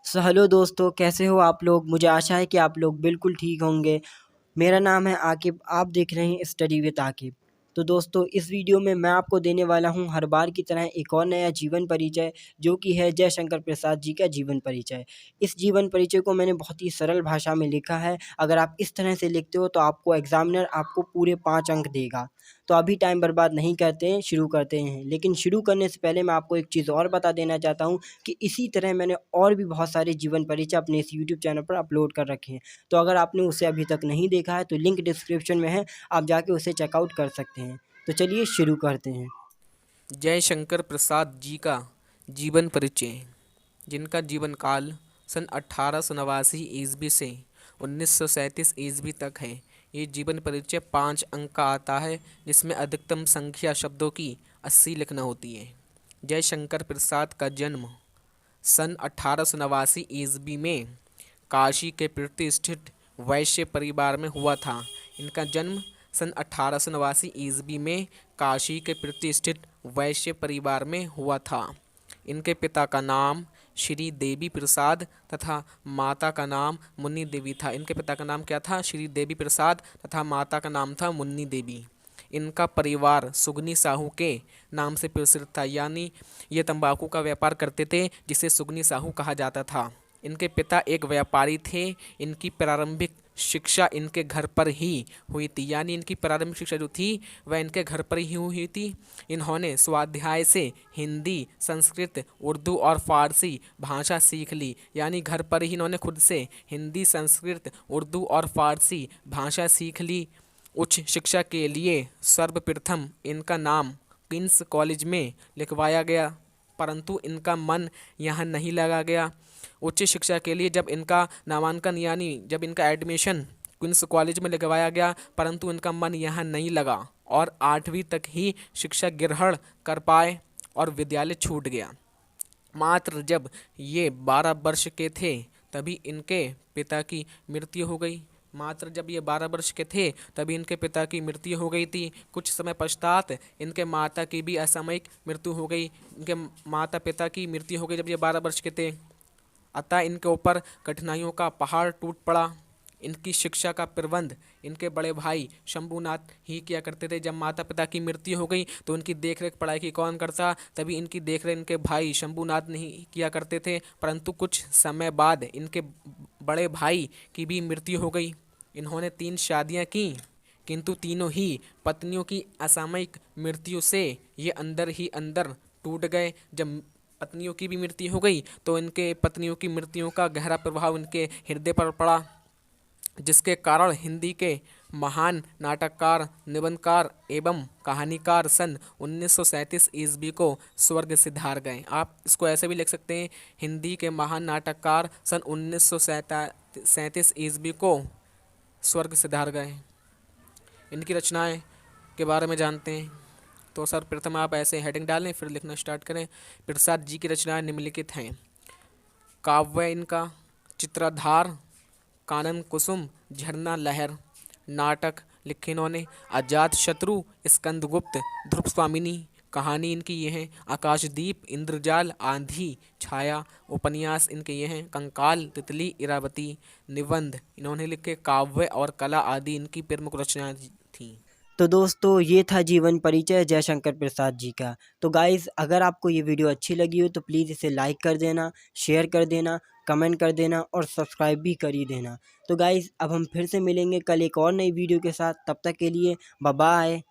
Hello दोस्तों, कैसे हो आप लोग। मुझे आशा है कि आप लोग बिल्कुल ठीक होंगे। मेरा नाम है आकिब, आप देख रहे हैं स्टडी विद आकिब। तो दोस्तों, इस वीडियो में मैं आपको देने वाला हूं हर बार की तरह एक और नया जीवन परिचय, जो कि है जयशंकर प्रसाद जी का जीवन परिचय। इस जीवन परिचय को मैंने बहुत ही सरल भाषा में लिखा है। अगर आप इस तरह से लिखते हो तो आपको एग्जामिनर आपको पूरे 5 अंक देगा। तो अभी टाइम बर्बाद नहीं करते हैं, शुरू करते हैं। लेकिन शुरू करने से पहले मैं आपको एक चीज़ और बता देना चाहता हूँ कि इसी तरह मैंने और भी बहुत सारे जीवन परिचय अपने इस यूट्यूब चैनल पर अपलोड कर रखे हैं। तो अगर आपने उसे अभी तक नहीं देखा है तो लिंक डिस्क्रिप्शन में है, आप जाके उसे चेकआउट कर सकते हैं। तो चलिए शुरू करते हैं। जयशंकर प्रसाद जी का जीवन परिचय, जिनका जीवन काल सन 1889 ईस्वी से 1937 ईस्वी तक है। ये जीवन परिचय 5 अंक का आता है, जिसमें अधिकतम संख्या शब्दों की 80 लिखना होती है। जयशंकर प्रसाद का जन्म सन 1889 ईस्वी में काशी के प्रतिष्ठित वैश्य परिवार में हुआ था। इनका जन्म सन 1889 ईस्वी में काशी के प्रतिष्ठित वैश्य परिवार में हुआ था। इनके पिता का नाम श्री देवी प्रसाद तथा माता का नाम मुन्नी देवी था। इनके पिता का नाम क्या था? श्री देवी प्रसाद तथा माता का नाम था मुन्नी देवी। इनका परिवार सुगनी साहू के नाम से प्रसिद्ध था, यानी ये तंबाकू का व्यापार करते थे, जिसे सुगनी साहू कहा जाता था। इनके पिता एक व्यापारी थे। इनकी प्रारंभिक शिक्षा इनके घर पर ही हुई थी, यानी इनकी प्रारंभिक शिक्षा जो थी वह इनके घर पर ही हुई थी। इन्होंने स्वाध्याय से हिंदी, संस्कृत, उर्दू और फारसी भाषा सीख ली, यानी घर पर ही इन्होंने खुद से हिंदी, संस्कृत, उर्दू और फारसी भाषा सीख ली। उच्च शिक्षा के लिए सर्वप्रथम इनका नाम किंग्स कॉलेज में लिखवाया गया, परंतु इनका मन यहाँ नहीं लगा गया। उच्च शिक्षा के लिए जब इनका नामांकन यानी जब इनका एडमिशन क्वींस कॉलेज में लगवाया गया, परंतु इनका मन यहाँ नहीं लगा और 8वीं तक ही शिक्षा ग्रहण कर पाए और विद्यालय छूट गया। मात्र जब ये 12 वर्ष के थे तभी इनके पिता की मृत्यु हो गई। मात्र जब ये 12 वर्ष के थे तभी इनके पिता की मृत्यु हो गई थी। कुछ समय पश्चात इनके माता की भी असामयिक मृत्यु हो गई। इनके माता पिता की मृत्यु हो गई जब ये 12 वर्ष के थे। अतः इनके ऊपर कठिनाइयों का पहाड़ टूट पड़ा। इनकी शिक्षा का प्रबंध इनके बड़े भाई शंभूनाथ ही किया करते थे। जब माता पिता की मृत्यु हो गई तो उनकी देखरेख पढ़ाई की कौन करता? तभी इनकी देखरेख इनके भाई शंभूनाथ नहीं किया करते थे। परंतु कुछ समय बाद इनके बड़े भाई की भी मृत्यु हो गई। इन्होंने 3 शादियां की, किंतु तीनों ही पत्नियों की असामयिक मृत्यु से ये अंदर ही अंदर टूट गए। जब पत्नियों की भी मृत्यु हो गई तो इनके पत्नियों की मृत्युओं का गहरा प्रभाव इनके हृदय पर पड़ा, जिसके कारण हिंदी के महान नाटककार, निबंधकार एवं कहानीकार सन 1937 ईस्वी को स्वर्ग सिधार गए। आप इसको ऐसे भी लिख सकते हैं, हिंदी के महान नाटककार सन 1937 ईस्वी को स्वर्ग सिधार गए। इनकी रचनाएं के बारे में जानते हैं तो सर्वप्रथम आप ऐसे हेडिंग डालें, फिर लिखना स्टार्ट करें। प्रसाद जी की रचनाएं निम्नलिखित हैं। काव्य इनका चित्रधार, कानन कुसुम, झरना लहर। नाटक लिखे इन्होंने अजात शत्रु, स्कंदगुप्त, ध्रुव स्वामिनी। कहानी इनकी ये है आकाशदीप, इंद्रजाल, आंधी, छाया। उपन्यास इनके ये हैं कंकाल, तितली, इरावती। निबंध इन्होंने लिखे काव्य और कला आदि इनकी प्रमुख रचनाएं थीं। तो दोस्तों, ये था जीवन परिचय जयशंकर प्रसाद जी का। तो गाइज़, अगर आपको ये वीडियो अच्छी लगी हो तो प्लीज़ इसे लाइक कर देना, शेयर कर देना, कमेंट कर देना और सब्सक्राइब भी कर ही देना। तो गाइज़, अब हम फिर से मिलेंगे कल एक और नई वीडियो के साथ। तब तक के लिए बाय बाय।